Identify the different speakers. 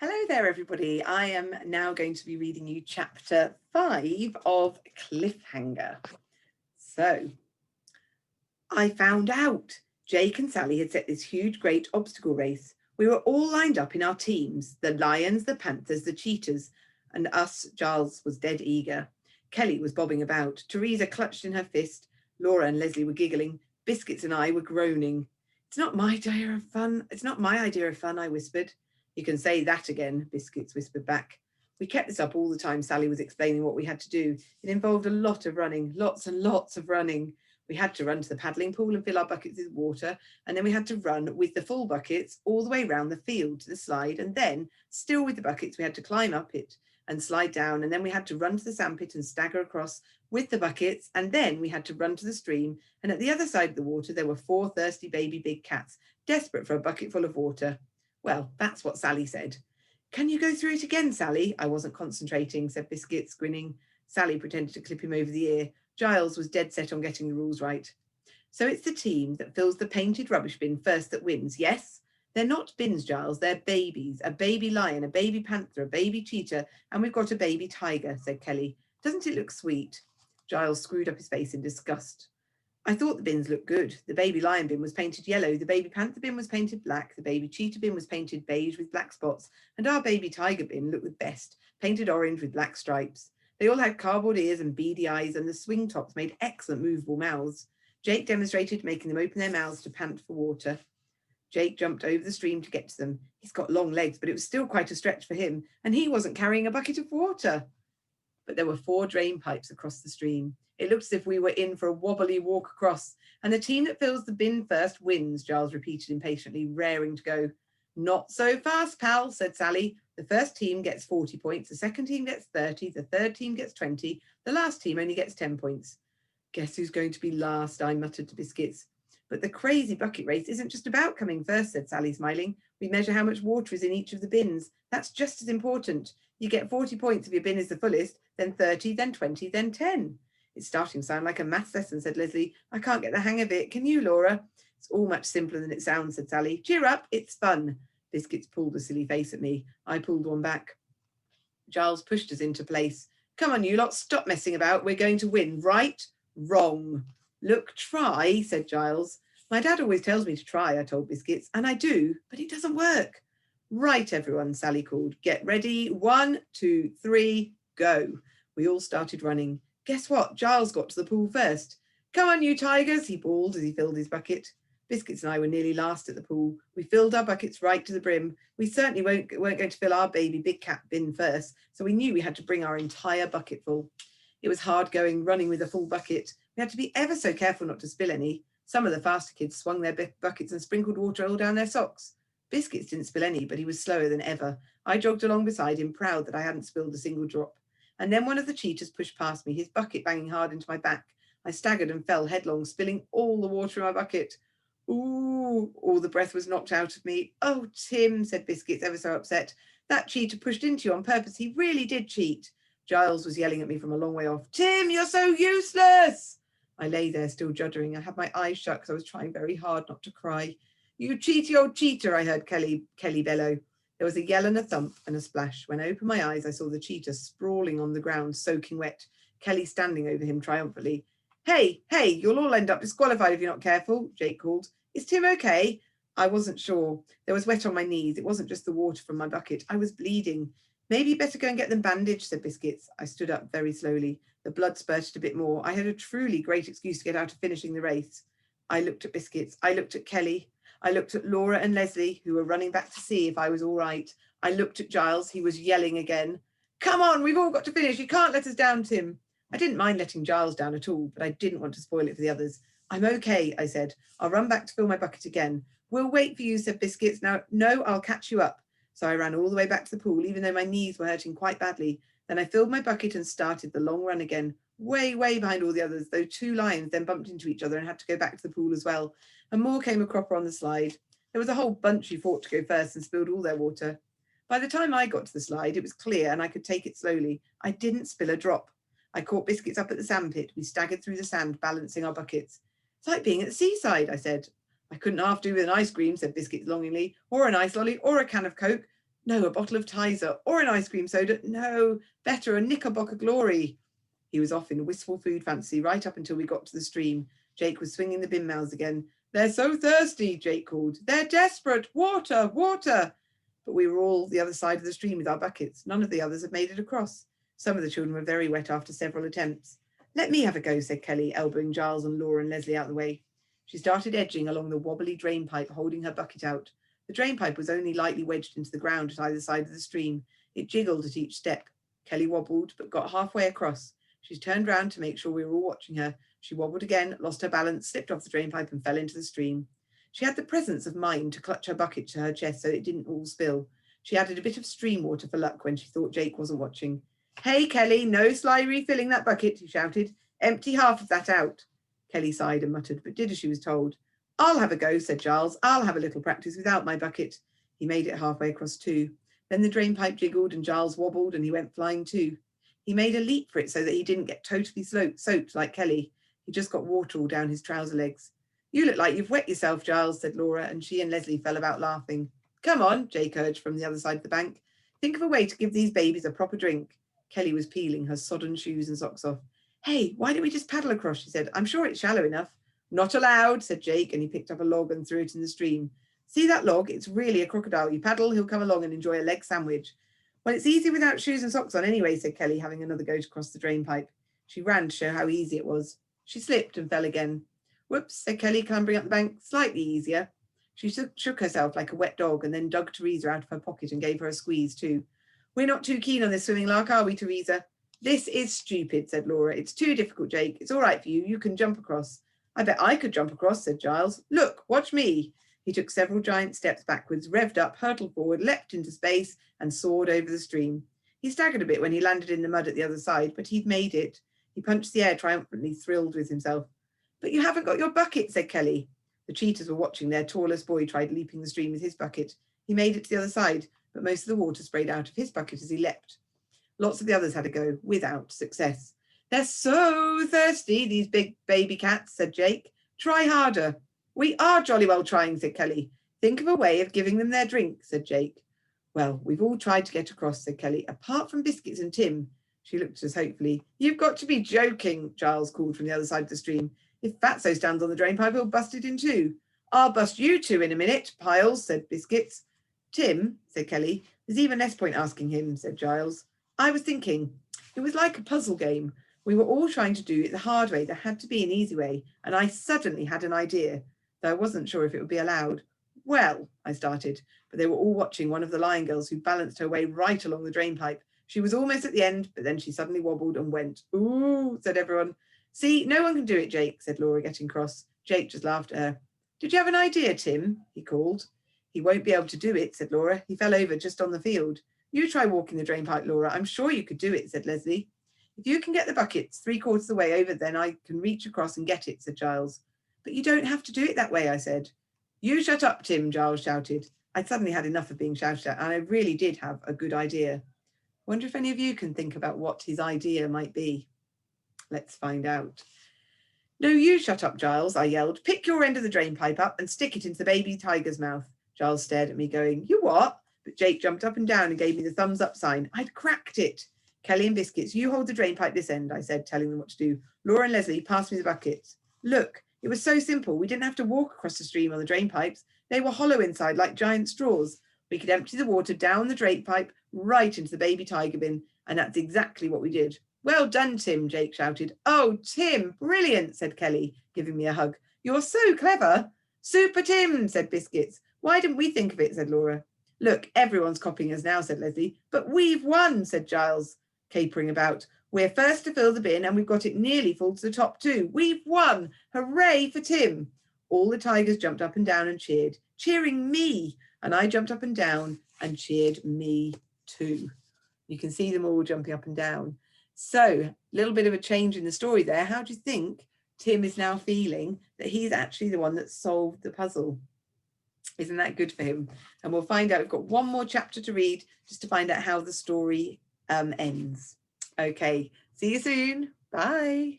Speaker 1: Hello there, everybody. I am now going to be reading you chapter 5 of Cliffhanger. So, I found out Jake and Sally had set this huge, great obstacle race. We were all lined up in our teams, the lions, the panthers, the cheetahs, and us. Giles was dead eager. Kelly was bobbing about. Teresa clutched in her fist. Laura and Leslie were giggling. Biscuits and I were groaning. It's not my idea of fun. It's not my idea of fun, I whispered. You can say that again, Biscuits whispered back. We kept this up all the time Sally was explaining what we had to do. It involved a lot of running, lots and lots of running. We had to run to the paddling pool and fill our buckets with water, and then we had to run with the full buckets all the way round the field to the slide, and then, still with the buckets, we had to climb up it and slide down, and then we had to run to the sandpit and stagger across with the buckets, and then we had to run to the stream, and at the other side of the water there were 4 thirsty baby big cats, desperate for a bucket full of water. Well, that's what Sally said. Can you go through it again, Sally? I wasn't concentrating, said Biscuits, grinning. Sally pretended to clip him over the ear. Giles was dead set on getting the rules right. So it's the team that fills the painted rubbish bin first that wins, yes? They're not bins, Giles, they're babies. A baby lion, a baby panther, a baby cheetah, and we've got a baby tiger, said Kelly. Doesn't it look sweet? Giles screwed up his face in disgust. I thought the bins looked good. The baby lion bin was painted yellow, the baby panther bin was painted black, the baby cheetah bin was painted beige with black spots, and our baby tiger bin looked the best, painted orange with black stripes. They all had cardboard ears and beady eyes, and the swing tops made excellent movable mouths. Jake demonstrated making them open their mouths to pant for water. Jake jumped over the stream to get to them. He's got long legs, but it was still quite a stretch for him, and he wasn't carrying a bucket of water. But there were 4 drain pipes across the stream. It looked as if we were in for a wobbly walk across, and the team that fills the bin first wins, Giles repeated impatiently, raring to go. Not so fast, pal, said Sally. The first team gets 40 points, the second team gets 30, the third team gets 20, the last team only gets 10 points. Guess who's going to be last, I muttered to Biscuits. But the crazy bucket race isn't just about coming first, said Sally, smiling. We measure how much water is in each of the bins. That's just as important. You get 40 points if your bin is the fullest, then 30, then 20, then 10. It's starting to sound like a maths lesson, said Leslie. I can't get the hang of it. Can you, Laura? It's all much simpler than it sounds, said Sally. Cheer up, it's fun. Biscuits pulled a silly face at me. I pulled one back. Giles pushed us into place. Come on, you lot, stop messing about. We're going to win, right? Wrong. Look, try, said Giles. My dad always tells me to try, I told Biscuits, and I do, but it doesn't work. Right, everyone, Sally called. Get ready. 1, 2, 3, go. We all started running. Guess what? Giles got to the pool first. Come on, you tigers, he bawled as he filled his bucket. Biscuits and I were nearly last at the pool. We filled our buckets right to the brim. We certainly weren't going to fill our baby big cat bin first, so we knew we had to bring our entire bucket full. It was hard going, running with a full bucket. We had to be ever so careful not to spill any. Some of the faster kids swung their buckets and sprinkled water all down their socks. Biscuits didn't spill any, but he was slower than ever. I jogged along beside him, proud that I hadn't spilled a single drop. And then one of the cheetahs pushed past me, his bucket banging hard into my back. I staggered and fell headlong, spilling all the water in my bucket. Ooh, all the breath was knocked out of me. Oh, Tim, said Biscuits, ever so upset. That cheetah pushed into you on purpose. He really did cheat. Giles was yelling at me from a long way off. Tim, you're so useless. I lay there still juddering. I had my eyes shut because I was trying very hard not to cry. You cheaty old cheater, I heard Kelly bellow. There was a yell and a thump and a splash. When I opened my eyes, I saw the cheetah sprawling on the ground, soaking wet. Kelly standing over him triumphantly. Hey, you'll all end up disqualified if you're not careful, Jake called. Is Tim okay? I wasn't sure. There was wet on my knees. It wasn't just the water from my bucket. I was bleeding. Maybe you better go and get them bandaged, said Biscuits. I stood up very slowly. The blood spurted a bit more. I had a truly great excuse to get out of finishing the race. I looked at Biscuits. I looked at Kelly. I looked at Laura and Leslie, who were running back to see if I was all right. I looked at Giles. He was yelling again. Come on, we've all got to finish. You can't let us down, Tim. I didn't mind letting Giles down at all, but I didn't want to spoil it for the others. I'm okay, I said. I'll run back to fill my bucket again. We'll wait for you, said Biscuits. Now, no, I'll catch you up. So I ran all the way back to the pool, even though my knees were hurting quite badly. Then I filled my bucket and started the long run again, way behind all the others, though 2 lions then bumped into each other and had to go back to the pool as well. And more came a cropper on the slide. There was a whole bunch who fought to go first and spilled all their water. By the time I got to the slide, it was clear and I could take it slowly. I didn't spill a drop. I caught Biscuits up at the sandpit. We staggered through the sand, balancing our buckets. It's like being at the seaside, I said. I couldn't half do with an ice cream, said Biscuits longingly, or an ice lolly, or a can of Coke. No, a bottle of Tizer or an ice cream soda. No, better a Knickerbocker Glory. He was off in a wistful food fancy right up until we got to the stream. Jake was swinging the bin mouths again. They're so thirsty, Jake called. They're desperate. Water, water. But we were all the other side of the stream with our buckets. None of the others had made it across. Some of the children were very wet after several attempts. Let me have a go, said Kelly, elbowing Giles and Laura and Leslie out of the way. She started edging along the wobbly drain pipe, holding her bucket out. The drain pipe was only lightly wedged into the ground at either side of the stream. It jiggled at each step. Kelly wobbled, but got halfway across. She turned round to make sure we were all watching her. She wobbled again, lost her balance, slipped off the drain pipe and fell into the stream. She had the presence of mind to clutch her bucket to her chest so it didn't all spill. She added a bit of stream water for luck when she thought Jake wasn't watching. Hey, Kelly, no sly refilling that bucket, he shouted. Empty half of that out. Kelly sighed and muttered, but did as she was told. I'll have a go, said Giles. I'll have a little practice without my bucket. He made it halfway across too. Then the drain pipe jiggled and Giles wobbled and he went flying too. He made a leap for it so that he didn't get totally soaked like Kelly. He just got water all down his trouser legs. You look like you've wet yourself, Giles, said Laura, and she and Leslie fell about laughing. Come on, Jake urged from the other side of the bank. Think of a way to give these babies a proper drink. Kelly was peeling her sodden shoes and socks off. Hey, why don't we just paddle across, she said. I'm sure it's shallow enough. Not allowed, said Jake, and he picked up a log and threw it in the stream. See that log? It's really a crocodile. You paddle, he'll come along and enjoy a leg sandwich. Well, it's easy without shoes and socks on anyway, said Kelly, having another go to cross the drain pipe. She ran to show how easy it was. She slipped and fell again. Whoops, said Kelly, clambering up the bank, slightly easier. She shook herself like a wet dog and then dug Teresa out of her pocket and gave her a squeeze too. We're not too keen on this swimming lark, are we, Teresa? This is stupid, said Laura. It's too difficult, Jake. It's all right for you. You can jump across. I bet I could jump across, said Giles. Look, watch me. He took several giant steps backwards, revved up, hurtled forward, leapt into space, and soared over the stream. He staggered a bit when he landed in the mud at the other side, but he'd made it. He punched the air triumphantly, thrilled with himself. But you haven't got your bucket, said Kelly. The cheetahs were watching. Their tallest boy tried leaping the stream with his bucket. He made it to the other side, but most of the water sprayed out of his bucket as he leapt. Lots of the others had a go, without success. They're so thirsty, these big baby cats, said Jake. Try harder. We are jolly well trying, said Kelly. Think of a way of giving them their drink, said Jake. Well, we've all tried to get across, said Kelly, apart from Biscuits and Tim. She looked at us hopefully. You've got to be joking, Giles called from the other side of the stream. If Fatso stands on the drain pipe, he'll bust it in two. I'll bust you two in a minute, Piles, said Biscuits. Tim, said Kelly. There's even less point asking him, said Giles. I was thinking, it was like a puzzle game. We were all trying to do it the hard way. There had to be an easy way. And I suddenly had an idea, though I wasn't sure if it would be allowed. Well, I started, but they were all watching one of the lion girls who balanced her way right along the drain pipe. She was almost at the end, but then she suddenly wobbled and went. Ooh, said everyone. See, no one can do it, Jake, said Laura, getting cross. Jake just laughed at her. Did you have an idea, Tim? He called. He won't be able to do it, said Laura. He fell over just on the field. You try walking the drain pipe, Laura. I'm sure you could do it, said Leslie. If you can get the buckets 3/4 of the way over, then I can reach across and get it, said Giles. But you don't have to do it that way, I said. You shut up, Tim, Giles shouted. I'd suddenly had enough of being shouted at, and I really did have a good idea. Wonder if any of you can think about what his idea might be. Let's find out. No, you shut up, Giles, I yelled. Pick your end of the drain pipe up and stick it into the baby tiger's mouth. Giles stared at me going, you what? But Jake jumped up and down and gave me the thumbs up sign. I'd cracked it. Kelly and Biscuits, you hold the drain pipe this end, I said, telling them what to do. Laura and Leslie, pass me the buckets. Look, it was so simple. We didn't have to walk across the stream on the drain pipes. They were hollow inside like giant straws. We could empty the water down the drain pipe right into the baby tiger bin. And that's exactly what we did. Well done, Tim, Jake shouted. Oh, Tim, brilliant, said Kelly, giving me a hug. You're so clever. Super Tim, said Biscuits. Why didn't we think of it, said Laura. Look, everyone's copying us now, said Leslie. But we've won, said Giles, capering about. We're first to fill the bin and we've got it nearly full to the top too. We've won. Hooray for Tim. All the tigers jumped up and down and cheered, cheering me. And I jumped up and down and cheered me too. You can see them all jumping up and down. So a little bit of a change in the story there. How do you think Tim is now feeling that he's actually the one that solved the puzzle? Isn't that good for him? And we'll find out. We've got one more chapter to read just to find out how the story ends. Okay, see you soon. Bye.